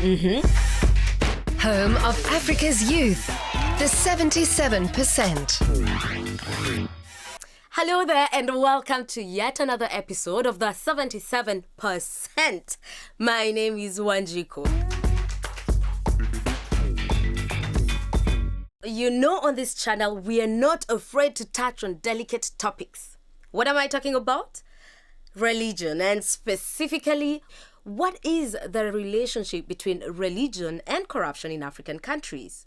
Home of Africa's youth, the 77%. Hello there and welcome to yet another episode of the 77%. My name is Wanjiku. You know, on this channel, we are not afraid to touch on delicate topics. What am I talking about? Religion, and specifically, what is the relationship between religion and corruption in African countries?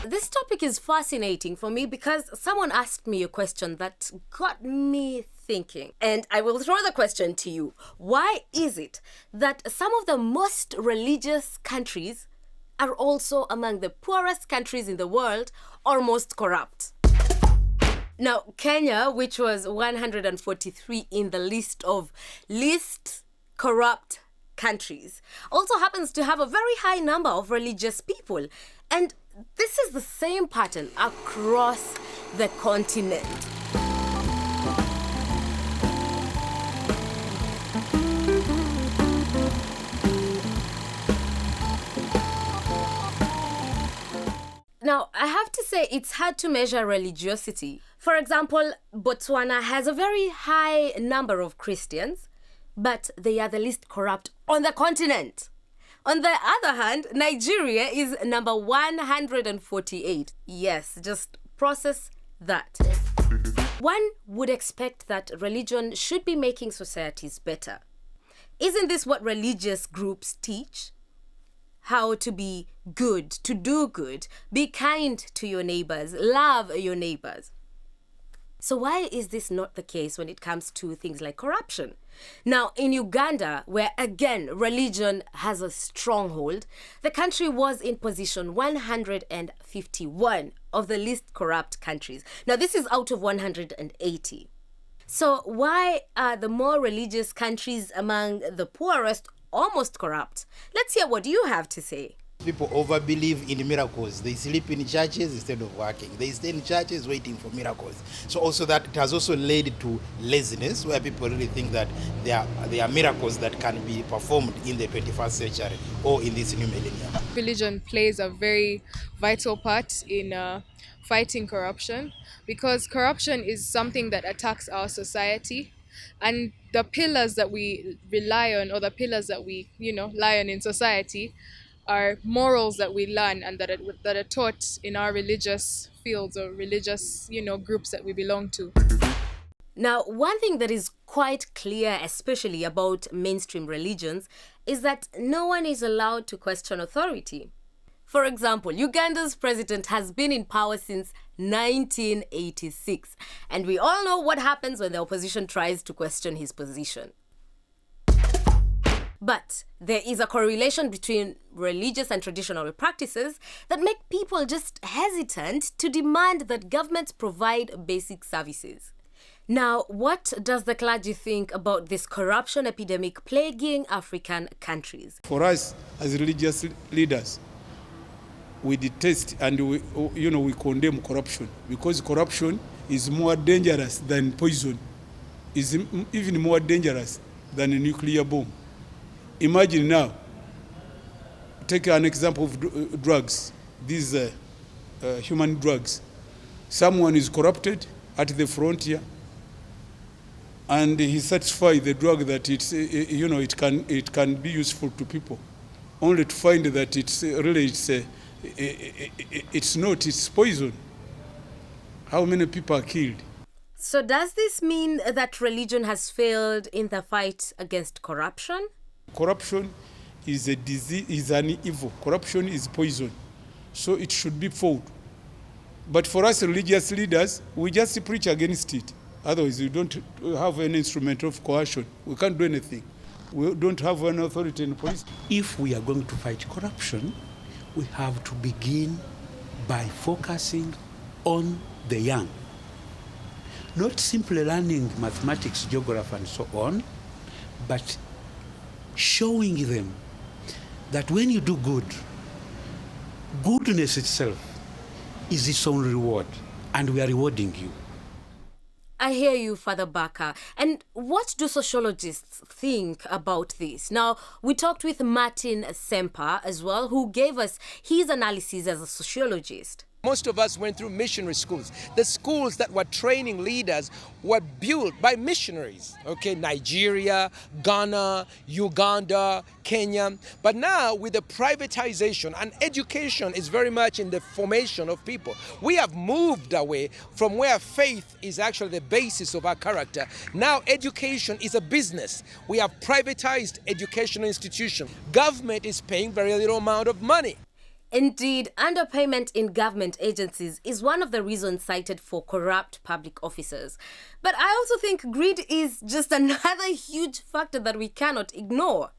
This topic is fascinating for me because someone asked me a question that got me thinking. And I will throw the question to you. Why is it that some of the most religious countries are also among the poorest countries in the world or most corrupt? Now, Kenya, which was 143 in the list of least corrupt countries, also happens to have a very high number of religious people. And this is the same pattern across the continent. Now, I have to say it's hard to measure religiosity. For example, Botswana has a very high number of Christians, but they are the least corrupt on the continent. On the other hand, Nigeria is number 148. Yes, just process that. One would expect that religion should be making societies better. Isn't this what religious groups teach? How to be good, to do good, be kind to your neighbors, love your neighbors. So why is this not the case when it comes to things like corruption? Now, in Uganda, where again religion has a stronghold, the country was in position 151 of the least corrupt countries. Now, this is out of 180. So why are the more religious countries among the poorest almost corrupt? Let's hear what you have to say. People overbelieve in miracles. They sleep in churches instead of working. They stay in churches waiting for miracles. So also that it has also led to laziness, where people really think that there are miracles that can be performed in the 21st century or in this new millennium. Religion plays a very vital part in fighting corruption, because corruption is something that attacks our society. And the pillars that we rely on, or the pillars that we, lie on in society, are morals that we learn and that are taught in our religious fields or religious, groups that we belong to. Now, one thing that is quite clear, especially about mainstream religions, is that no one is allowed to question authority. For example, Uganda's president has been in power since 1986, and we all know what happens when the opposition tries to question his position. But there is a correlation between religious and traditional practices that make people just hesitant to demand that governments provide basic services. Now, what does the clergy think about this corruption epidemic plaguing African countries? For us as religious leaders, we detest and we condemn corruption, because corruption is more dangerous than poison, is even more dangerous than a nuclear bomb. Imagine now, take an example of drugs, these human drugs. Someone is corrupted at the frontier, and he satisfies the drug that it can be useful to people, only to find that it's poison. How many people are killed? So does this mean that religion has failed in the fight against corruption? Corruption is a disease, is an evil. Corruption is poison. So it should be fought. But for us religious leaders, we just preach against it. Otherwise, we don't have any instrument of coercion. We can't do anything. We don't have any authority in police. If we are going to fight corruption, we have to begin by focusing on the young. Not simply learning mathematics, geography, and so on, but showing them that when you do good, goodness itself is its own reward, and we are rewarding you. I hear you, Father Baka. And what do sociologists think about this? Now, we talked with Martin Semper as well, who gave us his analysis as a sociologist. Most of us went through missionary schools. The schools that were training leaders were built by missionaries. Okay, Nigeria, Ghana, Uganda, Kenya. But now with the privatization, and education is very much in the formation of people. We have moved away from where faith is actually the basis of our character. Now education is a business. We have privatized educational institutions. Government is paying very little amount of money. Indeed, underpayment in government agencies is one of the reasons cited for corrupt public officers. But I also think greed is just another huge factor that we cannot ignore.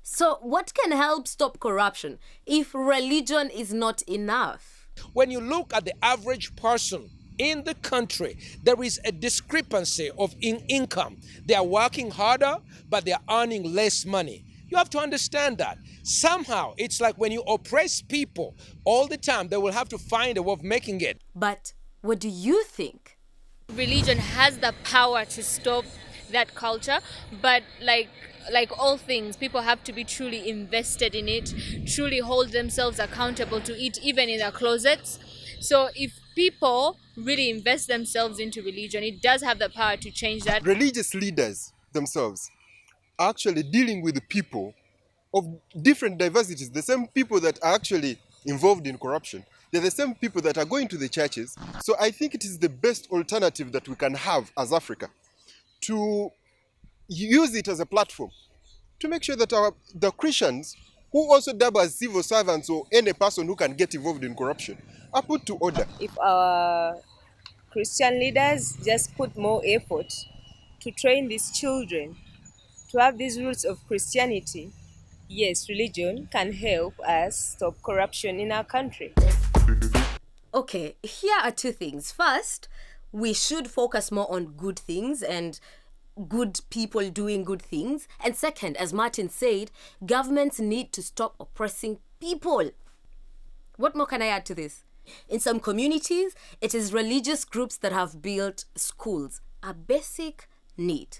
So what can help stop corruption if religion is not enough? When you look at the average person in the country, there is a discrepancy of income. They are working harder, but they are earning less money. You have to understand that. Somehow, it's like when you oppress people all the time, they will have to find a way of making it. But what do you think? Religion has the power to stop that culture, but like all things, people have to be truly invested in it, truly hold themselves accountable to it, even in their closets. So if people really invest themselves into religion, it does have the power to change that. Religious leaders themselves are actually dealing with the people of different diversities, the same people that are actually involved in corruption. They're the same people that are going to the churches. So I think it is the best alternative that we can have as Africa, to use it as a platform to make sure that the Christians, who also double as civil servants or any person who can get involved in corruption, are put to order. If our Christian leaders just put more effort to train these children to have these roots of Christianity, yes, religion can help us stop corruption in our country. Okay, here are two things. First, we should focus more on good things and good people doing good things. And second, as Martin said, governments need to stop oppressing people. What more can I add to this? In some communities, it is religious groups that have built schools, a basic need.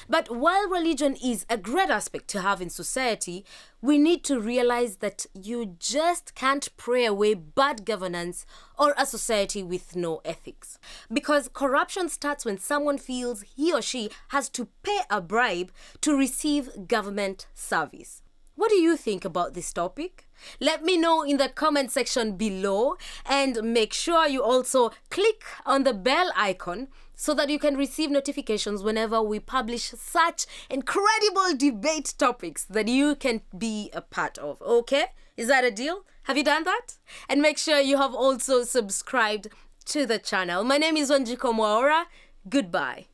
But while religion is a great aspect to have in society, we need to realize that you just can't pray away bad governance or a society with no ethics. Because corruption starts when someone feels he or she has to pay a bribe to receive government service. What do you think about this topic? Let me know in the comment section below, and make sure you also click on the bell icon so that you can receive notifications whenever we publish such incredible debate topics that you can be a part of. Okay? Is that a deal? Have you done that? And make sure you have also subscribed to the channel. My name is Wanjiku Mwaura. Goodbye.